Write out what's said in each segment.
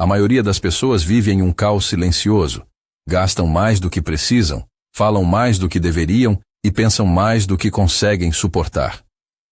A maioria das pessoas vive em um caos silencioso. Gastam mais do que precisam, falam mais do que deveriam e pensam mais do que conseguem suportar.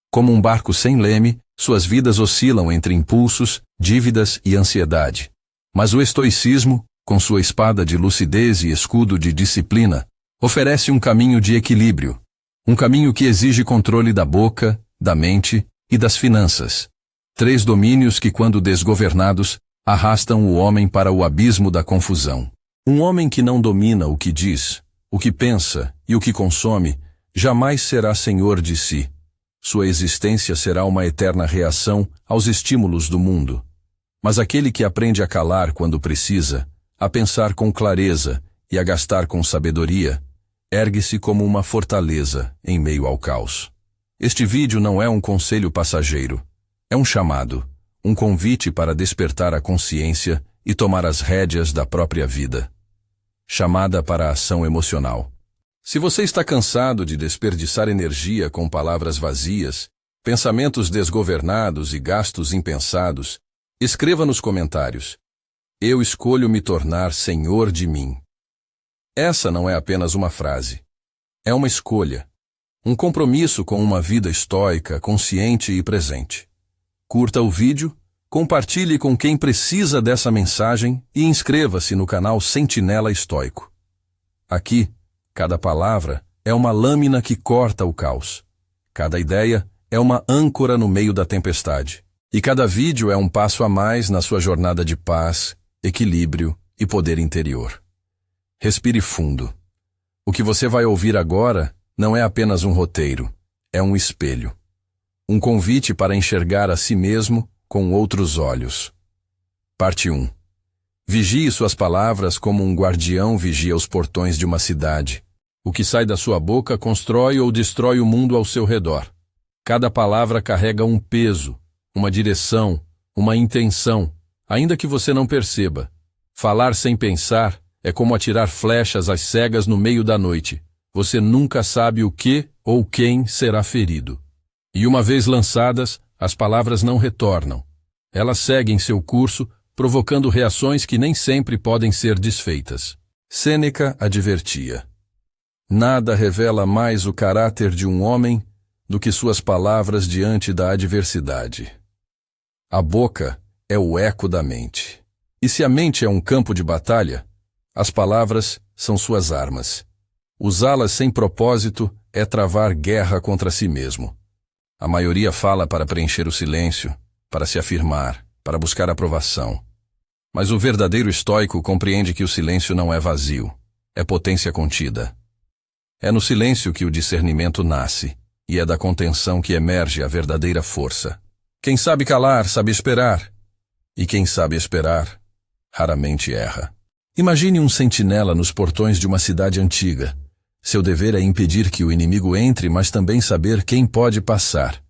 Como um barco sem leme, suas vidas oscilam entre impulsos, dívidas e ansiedade. Mas o estoicismo, com sua espada de lucidez e escudo de disciplina, oferece um caminho de equilíbrio. Um caminho que exige controle da boca, da mente e das finanças. 3 domínios que, quando desgovernados, arrastam o homem para o abismo da confusão. Um homem que não domina o que diz, o que pensa e o que consome, jamais será senhor de si. Sua existência será uma eterna reação aos estímulos do mundo. Mas aquele que aprende a calar quando precisa, a pensar com clareza e a gastar com sabedoria, ergue-se como uma fortaleza em meio ao caos. Este vídeo não é um conselho passageiro. É um chamado, um convite para despertar a consciência e tomar as rédeas da própria vida. Chamada para a ação emocional. Se você está cansado de desperdiçar energia com palavras vazias, pensamentos desgovernados e gastos impensados, escreva nos comentários: eu escolho me tornar senhor de mim. Essa não é apenas uma frase. É uma escolha. Um compromisso com uma vida estoica, consciente e presente. Curta o vídeo, compartilhe com quem precisa dessa mensagem e inscreva-se no canal Sentinela Estoico. Aqui, cada palavra é uma lâmina que corta o caos. Cada ideia é uma âncora no meio da tempestade. E cada vídeo é um passo a mais na sua jornada de paz, equilíbrio e poder interior. Respire fundo. O que você vai ouvir agora não é apenas um roteiro, é um espelho. Um convite para enxergar a si mesmo com outros olhos. Parte 1. Vigie suas palavras como um guardião vigia os portões de uma cidade. O que sai da sua boca constrói ou destrói o mundo ao seu redor. Cada palavra carrega um peso, uma direção, uma intenção, ainda que você não perceba. Falar sem pensar é como atirar flechas às cegas no meio da noite. Você nunca sabe o que ou quem será ferido. E uma vez lançadas, as palavras não retornam. Elas seguem seu curso, provocando reações que nem sempre podem ser desfeitas. Sêneca advertia: nada revela mais o caráter de um homem do que suas palavras diante da adversidade. A boca é o eco da mente. E se a mente é um campo de batalha, as palavras são suas armas. Usá-las sem propósito é travar guerra contra si mesmo. A maioria fala para preencher o silêncio, para se afirmar, para buscar aprovação. Mas o verdadeiro estoico compreende que o silêncio não é vazio, é potência contida. É no silêncio que o discernimento nasce, e é da contenção que emerge a verdadeira força. Quem sabe calar, sabe esperar. E quem sabe esperar, raramente erra. Imagine um sentinela nos portões de uma cidade antiga. Seu dever é impedir que o inimigo entre, mas também saber quem pode passar.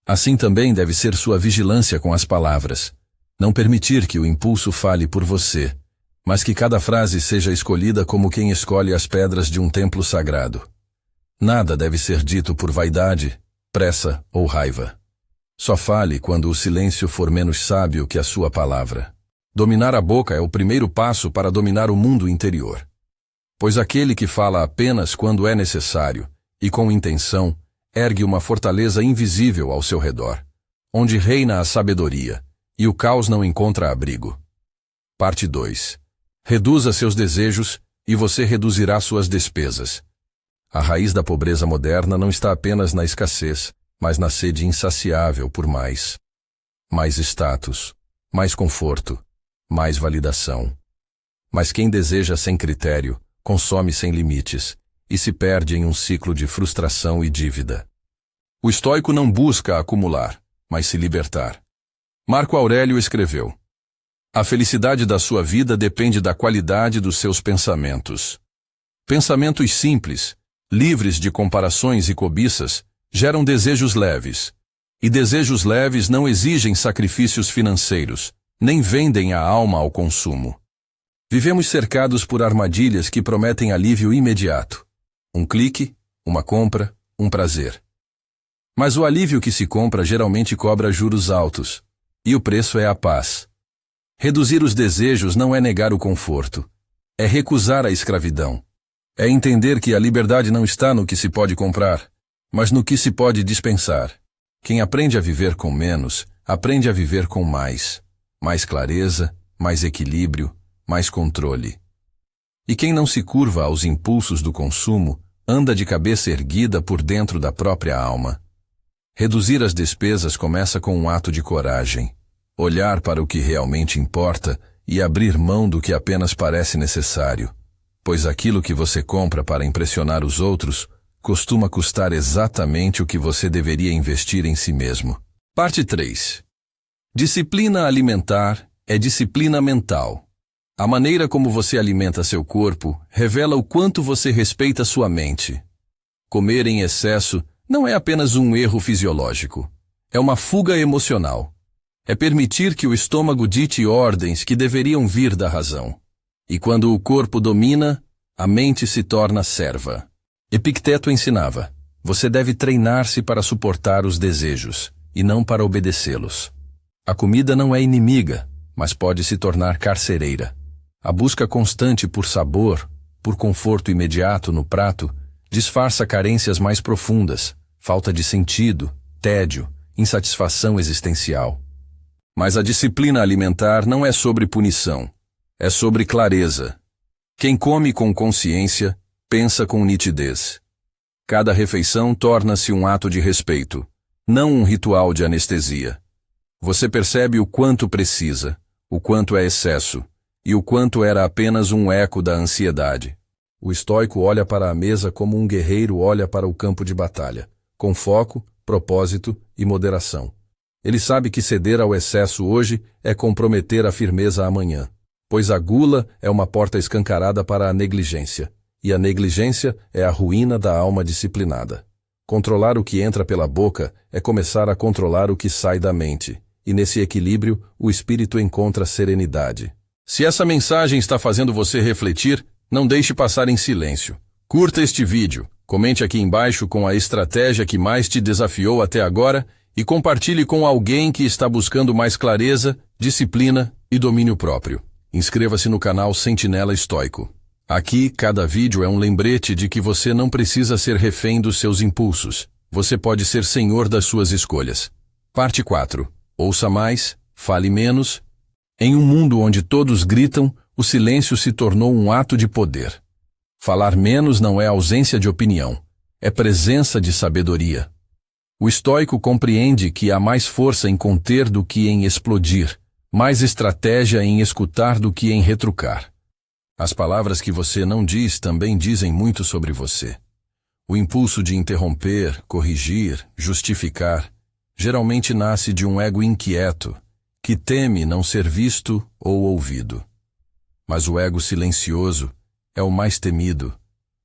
Assim também deve ser sua vigilância com as palavras. Não permitir que o impulso fale por você, mas que cada frase seja escolhida como quem escolhe as pedras de um templo sagrado. Nada deve ser dito por vaidade, pressa ou raiva. Só fale quando o silêncio for menos sábio que a sua palavra. Dominar a boca é o primeiro passo para dominar o mundo interior. Pois aquele que fala apenas quando é necessário e com intenção, ergue uma fortaleza invisível ao seu redor, onde reina a sabedoria e o caos não encontra abrigo. Parte 2. Reduza seus desejos e você reduzirá suas despesas. A raiz da pobreza moderna não está apenas na escassez, mas na sede insaciável por mais. Mais status, mais conforto, mais validação. Mas quem deseja sem critério, consome sem limites e se perde em um ciclo de frustração e dívida. O estoico não busca acumular, mas se libertar. Marco Aurélio escreveu: a felicidade da sua vida depende da qualidade dos seus pensamentos. Pensamentos simples, livres de comparações e cobiças, geram desejos leves. E desejos leves não exigem sacrifícios financeiros, nem vendem a alma ao consumo. Vivemos cercados por armadilhas que prometem alívio imediato. Um clique, uma compra, um prazer. Mas o alívio que se compra geralmente cobra juros altos. E o preço é a paz. Reduzir os desejos não é negar o conforto. É recusar a escravidão. É entender que a liberdade não está no que se pode comprar, mas no que se pode dispensar. Quem aprende a viver com menos, aprende a viver com mais. Mais clareza, mais equilíbrio, mais controle. E quem não se curva aos impulsos do consumo, anda de cabeça erguida por dentro da própria alma. Reduzir as despesas começa com um ato de coragem. Olhar para o que realmente importa e abrir mão do que apenas parece necessário, pois aquilo que você compra para impressionar os outros costuma custar exatamente o que você deveria investir em si mesmo. Parte 3. Disciplina alimentar é disciplina mental. A maneira como você alimenta seu corpo revela o quanto você respeita sua mente. Comer em excesso não é apenas um erro fisiológico, é uma fuga emocional. É permitir que o estômago dite ordens que deveriam vir da razão. E quando o corpo domina, a mente se torna serva. Epicteto ensinava: você deve treinar-se para suportar os desejos, e não para obedecê-los. A comida não é inimiga, mas pode se tornar carcereira. A busca constante por sabor, por conforto imediato no prato, disfarça carências mais profundas, falta de sentido, tédio, insatisfação existencial. Mas a disciplina alimentar não é sobre punição, é sobre clareza. Quem come com consciência, pensa com nitidez. Cada refeição torna-se um ato de respeito, não um ritual de anestesia. Você percebe o quanto precisa, o quanto é excesso, e o quanto era apenas um eco da ansiedade. O estoico olha para a mesa como um guerreiro olha para o campo de batalha, com foco, propósito e moderação. Ele sabe que ceder ao excesso hoje é comprometer a firmeza amanhã, pois a gula é uma porta escancarada para a negligência, e a negligência é a ruína da alma disciplinada. Controlar o que entra pela boca é começar a controlar o que sai da mente, e nesse equilíbrio o espírito encontra serenidade. Se essa mensagem está fazendo você refletir, não deixe passar em silêncio. Curta este vídeo, comente aqui embaixo com a estratégia que mais te desafiou até agora e compartilhe com alguém que está buscando mais clareza, disciplina e domínio próprio. Inscreva-se no canal Sentinela Estoico. Aqui, cada vídeo é um lembrete de que você não precisa ser refém dos seus impulsos. Você pode ser senhor das suas escolhas. Parte 4. Ouça mais, fale menos. Em um mundo onde todos gritam, o silêncio se tornou um ato de poder. Falar menos não é ausência de opinião, é presença de sabedoria. O estoico compreende que há mais força em conter do que em explodir, mais estratégia em escutar do que em retrucar. As palavras que você não diz também dizem muito sobre você. O impulso de interromper, corrigir, justificar, geralmente nasce de um ego inquieto, que teme não ser visto ou ouvido. Mas o ego silencioso é o mais temido,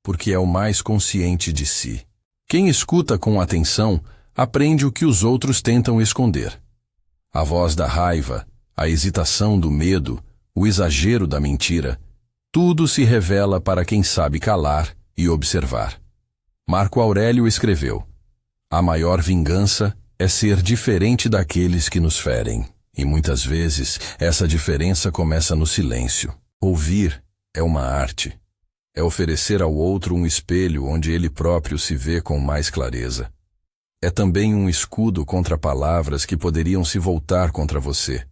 porque é o mais consciente de si. Quem escuta com atenção aprende o que os outros tentam esconder. A voz da raiva, a hesitação do medo, o exagero da mentira, tudo se revela para quem sabe calar e observar. Marco Aurélio escreveu: a maior vingança é ser diferente daqueles que nos ferem. E muitas vezes essa diferença começa no silêncio. Ouvir é uma arte. É oferecer ao outro um espelho onde ele próprio se vê com mais clareza. É também um escudo contra palavras que poderiam se voltar contra você.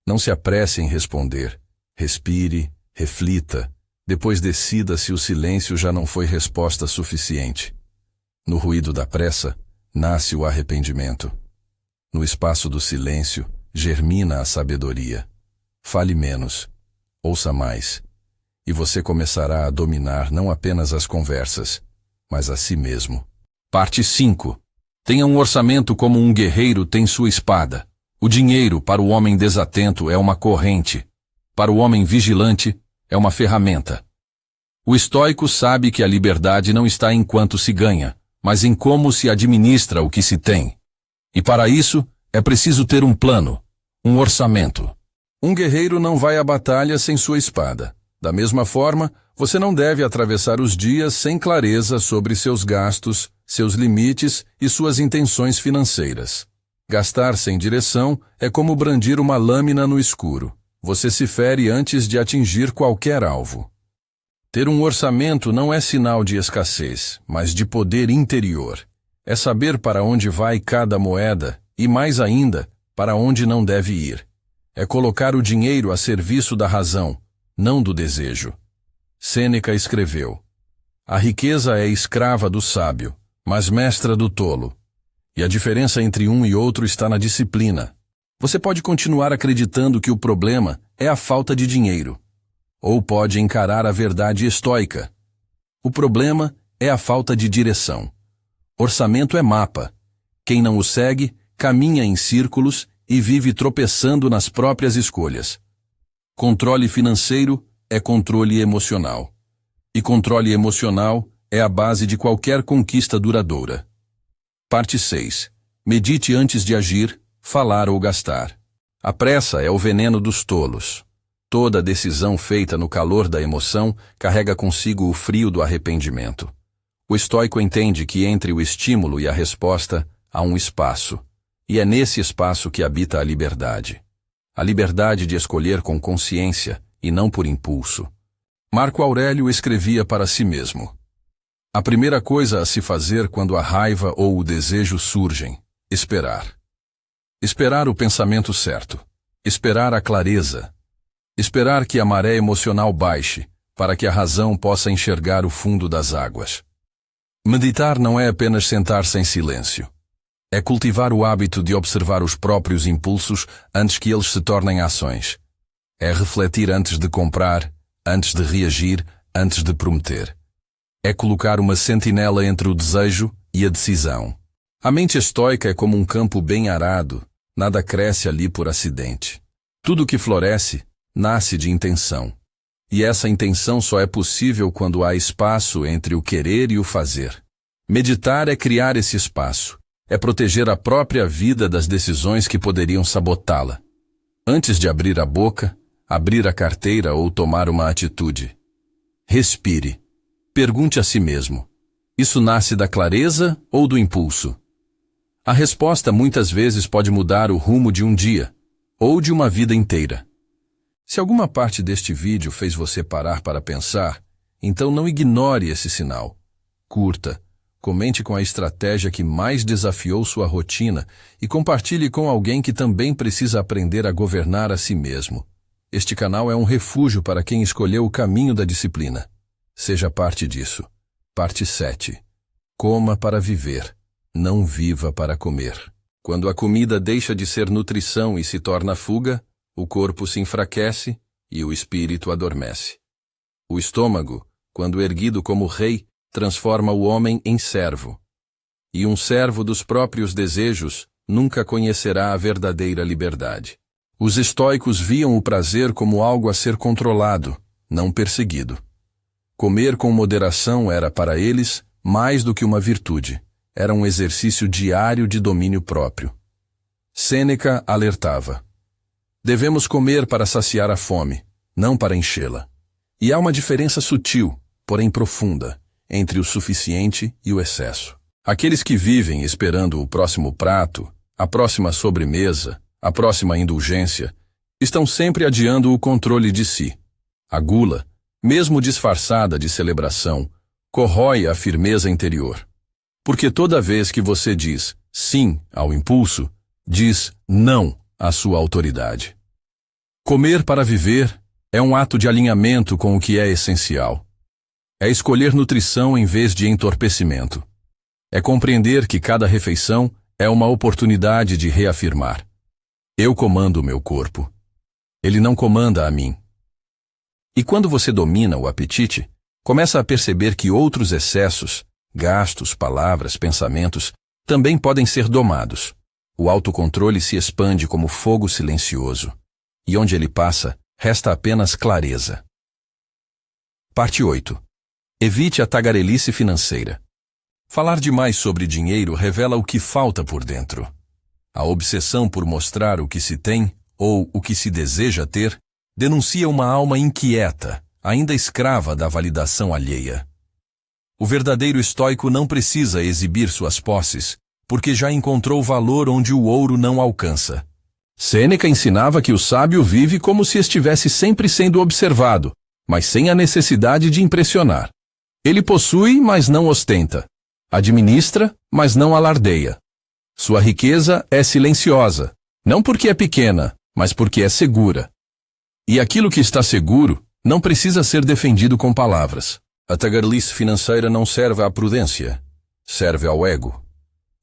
Não se apresse em responder. Respire, reflita. Depois decida se o silêncio já não foi resposta suficiente. No ruído da pressa, nasce o arrependimento. No espaço do silêncio, germina a sabedoria. Fale menos. Ouça mais. E você começará a dominar não apenas as conversas, mas a si mesmo. Parte 5. Tenha um orçamento como um guerreiro tem sua espada. O dinheiro, para o homem desatento, é uma corrente. Para o homem vigilante, é uma ferramenta. O estoico sabe que a liberdade não está em quanto se ganha, mas em como se administra o que se tem. E para isso, é preciso ter um plano, um orçamento. Um guerreiro não vai à batalha sem sua espada. Da mesma forma, você não deve atravessar os dias sem clareza sobre seus gastos, seus limites e suas intenções financeiras. Gastar sem direção é como brandir uma lâmina no escuro. Você se fere antes de atingir qualquer alvo. Ter um orçamento não é sinal de escassez, mas de poder interior. É saber para onde vai cada moeda e, mais ainda, para onde não deve ir. É colocar o dinheiro a serviço da razão, não do desejo. Sêneca escreveu: a riqueza é escrava do sábio, mas mestra do tolo. E a diferença entre um e outro está na disciplina. Você pode continuar acreditando que o problema é a falta de dinheiro, ou pode encarar a verdade estoica. O problema é a falta de direção. Orçamento é mapa. Quem não o segue, caminha em círculos e vive tropeçando nas próprias escolhas. Controle financeiro é controle emocional. E controle emocional é a base de qualquer conquista duradoura. Parte 6. Medite antes de agir, falar ou gastar. A pressa é o veneno dos tolos. Toda decisão feita no calor da emoção carrega consigo o frio do arrependimento. O estoico entende que entre o estímulo e a resposta há um espaço, e é nesse espaço que habita a liberdade. A liberdade de escolher com consciência e não por impulso. Marco Aurélio escrevia para si mesmo: a primeira coisa a se fazer quando a raiva ou o desejo surgem: esperar. Esperar o pensamento certo. Esperar a clareza. Esperar que a maré emocional baixe, para que a razão possa enxergar o fundo das águas. Meditar não é apenas sentar-se em silêncio. É cultivar o hábito de observar os próprios impulsos antes que eles se tornem ações. É refletir antes de comprar, antes de reagir, antes de prometer. É colocar uma sentinela entre o desejo e a decisão. A mente estoica é como um campo bem arado, nada cresce ali por acidente. Tudo que floresce nasce de intenção. E essa intenção só é possível quando há espaço entre o querer e o fazer. Meditar é criar esse espaço. É proteger a própria vida das decisões que poderiam sabotá-la. Antes de abrir a boca, abrir a carteira ou tomar uma atitude. Respire. Pergunte a si mesmo: isso nasce da clareza ou do impulso? A resposta muitas vezes pode mudar o rumo de um dia, ou de uma vida inteira. Se alguma parte deste vídeo fez você parar para pensar, então não ignore esse sinal. Curta, comente com a estratégia que mais desafiou sua rotina e compartilhe com alguém que também precisa aprender a governar a si mesmo. Este canal é um refúgio para quem escolheu o caminho da disciplina. Seja parte disso. Parte 7. Coma para viver, não viva para comer. Quando a comida deixa de ser nutrição e se torna fuga, o corpo se enfraquece e o espírito adormece. O estômago, quando erguido como rei, transforma o homem em servo. E um servo dos próprios desejos nunca conhecerá a verdadeira liberdade. Os estoicos viam o prazer como algo a ser controlado, não perseguido. Comer com moderação era para eles mais do que uma virtude. Era um exercício diário de domínio próprio. Sêneca alertava: devemos comer para saciar a fome, não para enchê-la. E há uma diferença sutil, porém profunda, entre o suficiente e o excesso. Aqueles que vivem esperando o próximo prato, a próxima sobremesa, a próxima indulgência, estão sempre adiando o controle de si. A gula, mesmo disfarçada de celebração, corrói a firmeza interior. Porque toda vez que você diz sim ao impulso, diz não à sua autoridade. Comer para viver é um ato de alinhamento com o que é essencial. É escolher nutrição em vez de entorpecimento. É compreender que cada refeição é uma oportunidade de reafirmar: eu comando o meu corpo. Ele não comanda a mim. E quando você domina o apetite, começa a perceber que outros excessos, gastos, palavras, pensamentos, também podem ser domados. O autocontrole se expande como fogo silencioso. E onde ele passa, resta apenas clareza. Parte 8. Evite a tagarelice financeira. Falar demais sobre dinheiro revela o que falta por dentro. A obsessão por mostrar o que se tem, ou o que se deseja ter, denuncia uma alma inquieta, ainda escrava da validação alheia. O verdadeiro estoico não precisa exibir suas posses, porque já encontrou valor onde o ouro não alcança. Sêneca ensinava que o sábio vive como se estivesse sempre sendo observado, mas sem a necessidade de impressionar. Ele possui, mas não ostenta. Administra, mas não alardeia. Sua riqueza é silenciosa, não porque é pequena, mas porque é segura. E aquilo que está seguro não precisa ser defendido com palavras. A tagarelice financeira não serve à prudência, serve ao ego.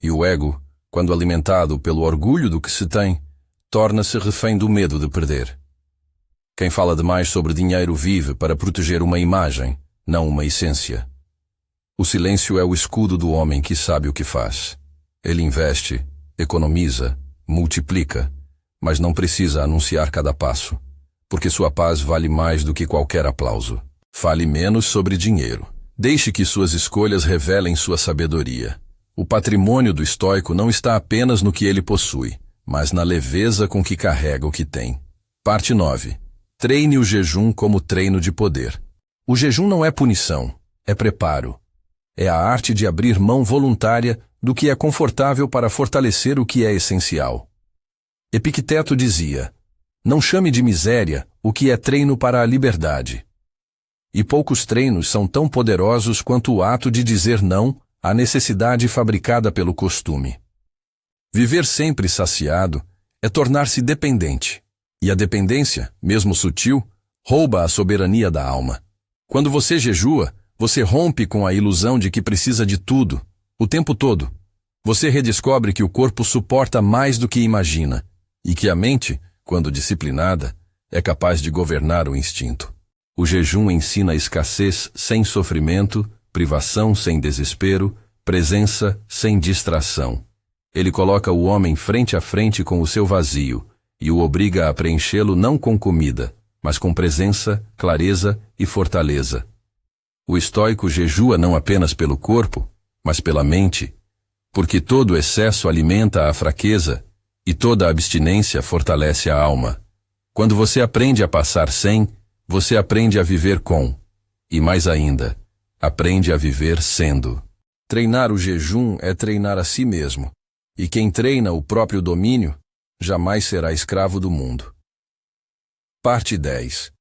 E o ego, quando alimentado pelo orgulho do que se tem, torna-se refém do medo de perder. Quem fala demais sobre dinheiro vive para proteger uma imagem, não uma essência. O silêncio é o escudo do homem que sabe o que faz. Ele investe, economiza, multiplica, mas não precisa anunciar cada passo, porque sua paz vale mais do que qualquer aplauso. Fale menos sobre dinheiro. Deixe que suas escolhas revelem sua sabedoria. O patrimônio do estoico não está apenas no que ele possui, mas na leveza com que carrega o que tem. Parte 9. Treine o jejum como treino de poder. O jejum não é punição, é preparo. É a arte de abrir mão voluntária do que é confortável para fortalecer o que é essencial. Epicteto dizia: não chame de miséria o que é treino para a liberdade. E poucos treinos são tão poderosos quanto o ato de dizer não à necessidade fabricada pelo costume. Viver sempre saciado é tornar-se dependente. E a dependência, mesmo sutil, rouba a soberania da alma. Quando você jejua, você rompe com a ilusão de que precisa de tudo, o tempo todo. Você redescobre que o corpo suporta mais do que imagina, e que a mente, quando disciplinada, é capaz de governar o instinto. O jejum ensina escassez sem sofrimento, privação sem desespero, presença sem distração. Ele coloca o homem frente a frente com o seu vazio e o obriga a preenchê-lo não com comida, mas com presença, clareza e fortaleza. O estoico jejua não apenas pelo corpo, mas pela mente, porque todo excesso alimenta a fraqueza e toda abstinência fortalece a alma. Quando você aprende a passar sem, você aprende a viver com, e mais ainda, aprende a viver sendo. Treinar o jejum é treinar a si mesmo, e quem treina o próprio domínio jamais será escravo do mundo. Parte 10.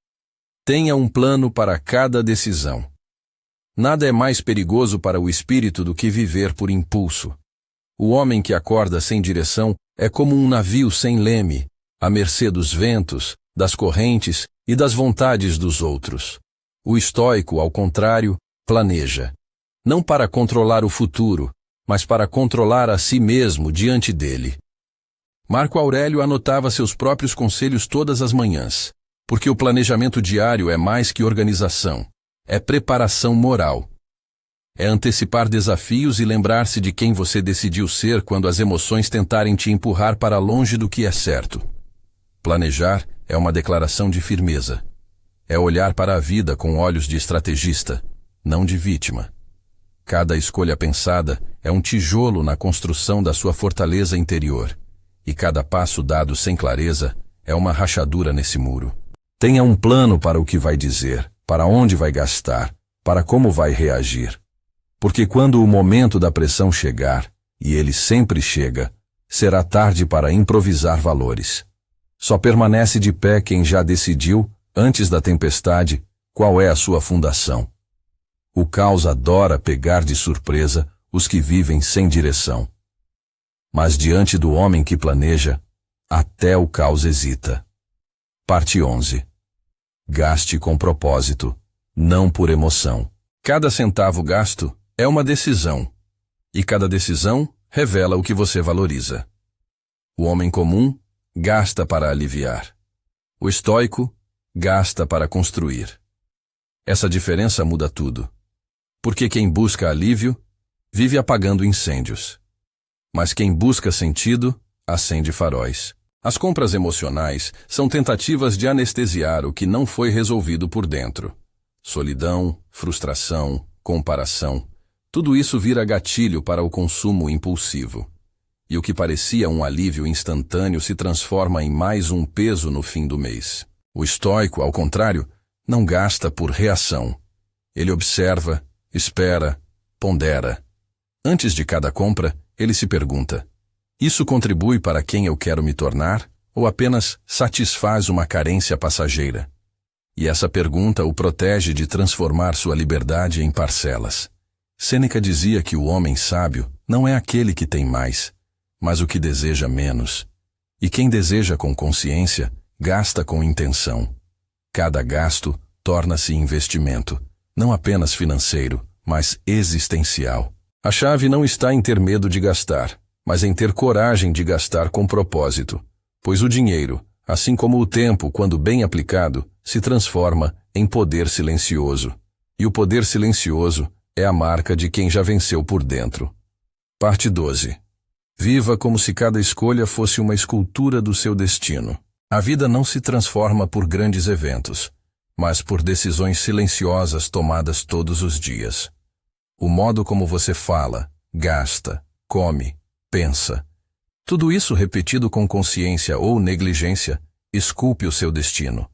Tenha um plano para cada decisão. Nada é mais perigoso para o espírito do que viver por impulso. O homem que acorda sem direção é como um navio sem leme, à mercê dos ventos, das correntes e das vontades dos outros. O estoico, ao contrário, planeja. Não para controlar o futuro, mas para controlar a si mesmo diante dele. Marco Aurélio anotava seus próprios conselhos todas as manhãs, porque o planejamento diário é mais que organização, é preparação moral. É antecipar desafios e lembrar-se de quem você decidiu ser quando as emoções tentarem te empurrar para longe do que é certo. Planejar é uma declaração de firmeza. É olhar para a vida com olhos de estrategista, não de vítima. Cada escolha pensada é um tijolo na construção da sua fortaleza interior, e cada passo dado sem clareza é uma rachadura nesse muro. Tenha um plano para o que vai dizer, para onde vai gastar, para como vai reagir. Porque quando o momento da pressão chegar, e ele sempre chega, será tarde para improvisar valores. Só permanece de pé quem já decidiu, antes da tempestade, qual é a sua fundação. O caos adora pegar de surpresa os que vivem sem direção. Mas diante do homem que planeja, até o caos hesita. Parte 11. Gaste com propósito, não por emoção. Cada centavo gasto é uma decisão, e cada decisão revela o que você valoriza. O homem comum gasta para aliviar. O estoico gasta para construir. Essa diferença muda tudo. Porque quem busca alívio vive apagando incêndios. Mas quem busca sentido acende faróis. As compras emocionais são tentativas de anestesiar o que não foi resolvido por dentro. Solidão, frustração, comparação. Tudo isso vira gatilho para o consumo impulsivo. E o que parecia um alívio instantâneo se transforma em mais um peso no fim do mês. O estoico, ao contrário, não gasta por reação. Ele observa, espera, pondera. Antes de cada compra, ele se pergunta: isso contribui para quem eu quero me tornar ou apenas satisfaz uma carência passageira? E essa pergunta o protege de transformar sua liberdade em parcelas. Sêneca dizia que o homem sábio não é aquele que tem mais, mas o que deseja menos. E quem deseja com consciência, gasta com intenção. Cada gasto torna-se investimento, não apenas financeiro, mas existencial. A chave não está em ter medo de gastar, mas em ter coragem de gastar com propósito, pois o dinheiro, assim como o tempo, quando bem aplicado, se transforma em poder silencioso. E o poder silencioso é a marca de quem já venceu por dentro. Parte 12. Viva como se cada escolha fosse uma escultura do seu destino. A vida não se transforma por grandes eventos, mas por decisões silenciosas tomadas todos os dias. O modo como você fala, gasta, come, pensa. Tudo isso repetido com consciência ou negligência, esculpe o seu destino.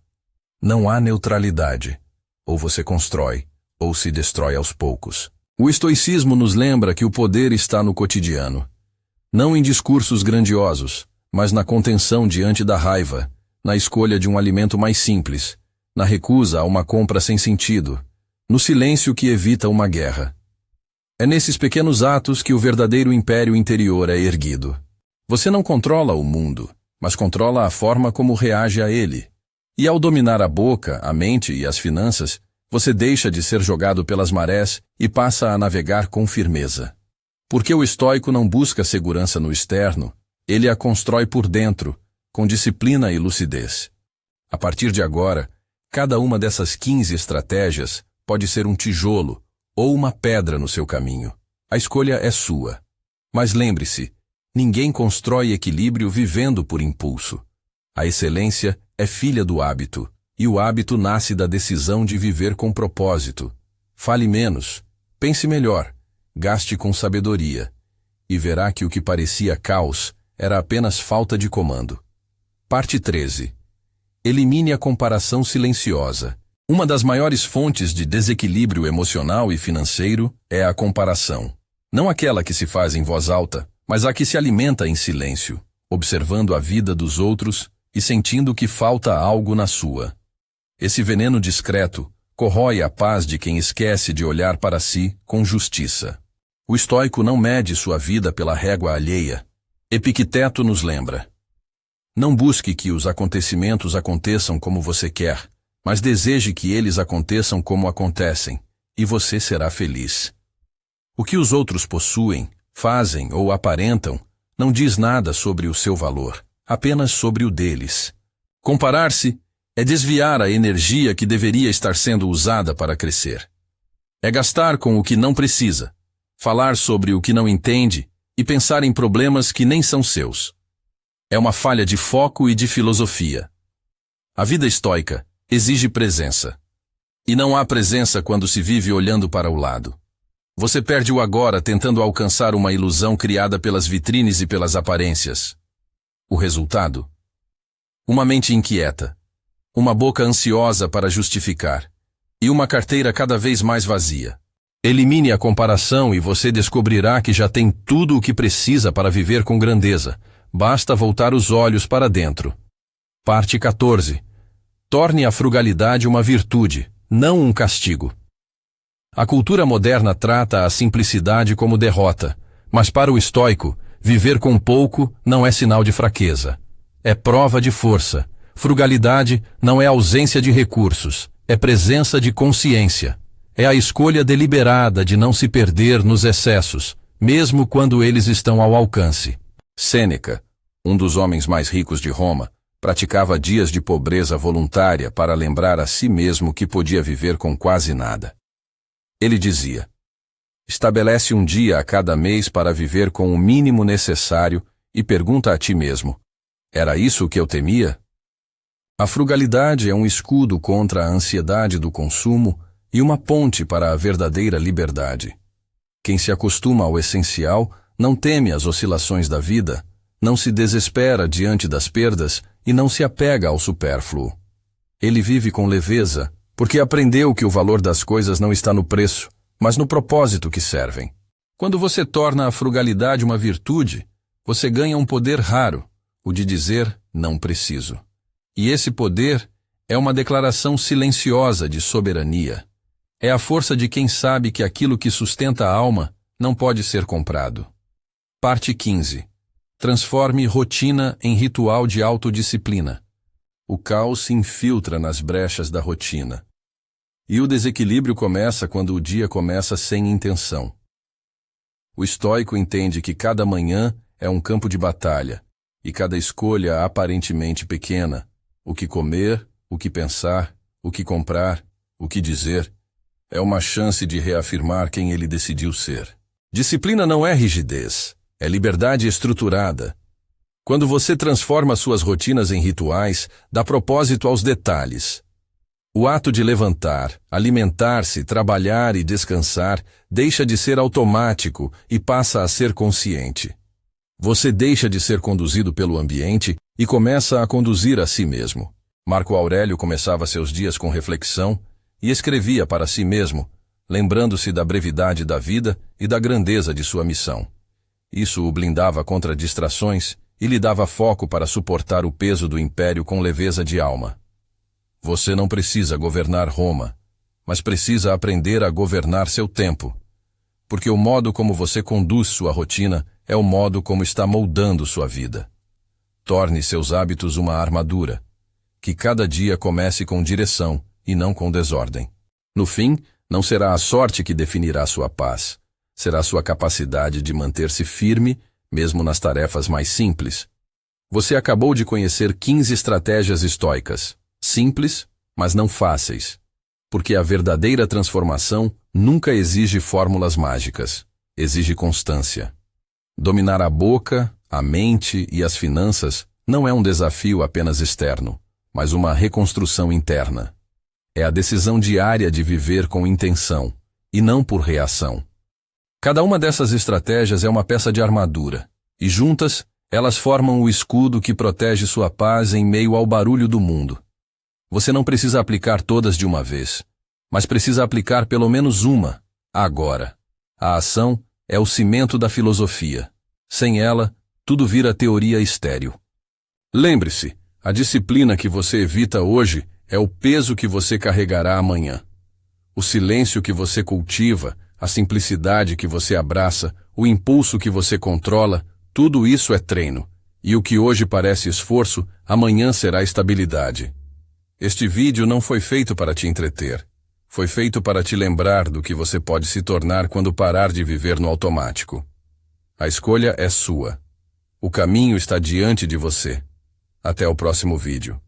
Não há neutralidade. Ou você constrói, ou se destrói aos poucos. O estoicismo nos lembra que o poder está no cotidiano. Não em discursos grandiosos, mas na contenção diante da raiva, na escolha de um alimento mais simples, na recusa a uma compra sem sentido, no silêncio que evita uma guerra. É nesses pequenos atos que o verdadeiro império interior é erguido. Você não controla o mundo, mas controla a forma como reage a ele. E ao dominar a boca, a mente e as finanças, você deixa de ser jogado pelas marés e passa a navegar com firmeza. Porque o estoico não busca segurança no externo, ele a constrói por dentro, com disciplina e lucidez. A partir de agora, cada uma dessas 15 estratégias pode ser um tijolo ou uma pedra no seu caminho. A escolha é sua. Mas lembre-se, ninguém constrói equilíbrio vivendo por impulso. A excelência é filha do hábito, e o hábito nasce da decisão de viver com propósito. Fale menos, pense melhor, gaste com sabedoria, e verá que o que parecia caos era apenas falta de comando. Parte 13. Elimine a comparação silenciosa. Uma das maiores fontes de desequilíbrio emocional e financeiro é a comparação. Não aquela que se faz em voz alta, mas a que se alimenta em silêncio, observando a vida dos outros e sentindo que falta algo na sua. Esse veneno discreto corrói a paz de quem esquece de olhar para si com justiça. O estoico não mede sua vida pela régua alheia. Epicteto nos lembra: não busque que os acontecimentos aconteçam como você quer, mas deseje que eles aconteçam como acontecem, e você será feliz. O que os outros possuem, fazem ou aparentam não diz nada sobre o seu valor, apenas sobre o deles. Comparar-se é desviar a energia que deveria estar sendo usada para crescer. É gastar com o que não precisa, falar sobre o que não entende e pensar em problemas que nem são seus. É uma falha de foco e de filosofia. A vida estoica exige presença. E não há presença quando se vive olhando para o lado. Você perde o agora tentando alcançar uma ilusão criada pelas vitrines e pelas aparências. O resultado? Uma mente inquieta, uma boca ansiosa para justificar, e uma carteira cada vez mais vazia. Elimine a comparação e você descobrirá que já tem tudo o que precisa para viver com grandeza. Basta voltar os olhos para dentro. Parte 14. Torne a frugalidade uma virtude, não um castigo. A cultura moderna trata a simplicidade como derrota, mas para o estoico, viver com pouco não é sinal de fraqueza. É prova de força. Frugalidade não é ausência de recursos, é presença de consciência. É a escolha deliberada de não se perder nos excessos, mesmo quando eles estão ao alcance. Sêneca, um dos homens mais ricos de Roma, praticava dias de pobreza voluntária para lembrar a si mesmo que podia viver com quase nada. Ele dizia: estabelece um dia a cada mês para viver com o mínimo necessário e pergunta a ti mesmo: era isso o que eu temia? A frugalidade é um escudo contra a ansiedade do consumo e uma ponte para a verdadeira liberdade. Quem se acostuma ao essencial não teme as oscilações da vida, não se desespera diante das perdas e não se apega ao supérfluo. Ele vive com leveza, porque aprendeu que o valor das coisas não está no preço, mas no propósito que servem. Quando você torna a frugalidade uma virtude, você ganha um poder raro, o de dizer não preciso. E esse poder é uma declaração silenciosa de soberania. É a força de quem sabe que aquilo que sustenta a alma não pode ser comprado. Parte 15. Transforme rotina em ritual de autodisciplina. O caos se infiltra nas brechas da rotina. E o desequilíbrio começa quando o dia começa sem intenção. O estoico entende que cada manhã é um campo de batalha, e cada escolha aparentemente pequena, o que comer, o que pensar, o que comprar, o que dizer, é uma chance de reafirmar quem ele decidiu ser. Disciplina não é rigidez, é liberdade estruturada. Quando você transforma suas rotinas em rituais, dá propósito aos detalhes. O ato de levantar, alimentar-se, trabalhar e descansar deixa de ser automático e passa a ser consciente. Você deixa de ser conduzido pelo ambiente e começa a conduzir a si mesmo. Marco Aurélio começava seus dias com reflexão e escrevia para si mesmo, lembrando-se da brevidade da vida e da grandeza de sua missão. Isso o blindava contra distrações e lhe dava foco para suportar o peso do império com leveza de alma. Você não precisa governar Roma, mas precisa aprender a governar seu tempo, porque o modo como você conduz sua rotina é o modo como está moldando sua vida. Torne seus hábitos uma armadura, que cada dia comece com direção e não com desordem. No fim, não será a sorte que definirá sua paz, será sua capacidade de manter-se firme, mesmo nas tarefas mais simples. Você acabou de conhecer 15 estratégias estoicas, simples, mas não fáceis, porque a verdadeira transformação nunca exige fórmulas mágicas, exige constância. Dominar a boca, a mente e as finanças não é um desafio apenas externo, mas uma reconstrução interna. É a decisão diária de viver com intenção, e não por reação. Cada uma dessas estratégias é uma peça de armadura, e juntas, elas formam o escudo que protege sua paz em meio ao barulho do mundo. Você não precisa aplicar todas de uma vez, mas precisa aplicar pelo menos uma, agora. A ação é o cimento da filosofia. Sem ela, tudo vira teoria estéril. Lembre-se, a disciplina que você evita hoje é o peso que você carregará amanhã. O silêncio que você cultiva, a simplicidade que você abraça, o impulso que você controla, tudo isso é treino, e o que hoje parece esforço, amanhã será estabilidade. Este vídeo não foi feito para te entreter. Foi feito para te lembrar do que você pode se tornar quando parar de viver no automático. A escolha é sua. O caminho está diante de você. Até o próximo vídeo.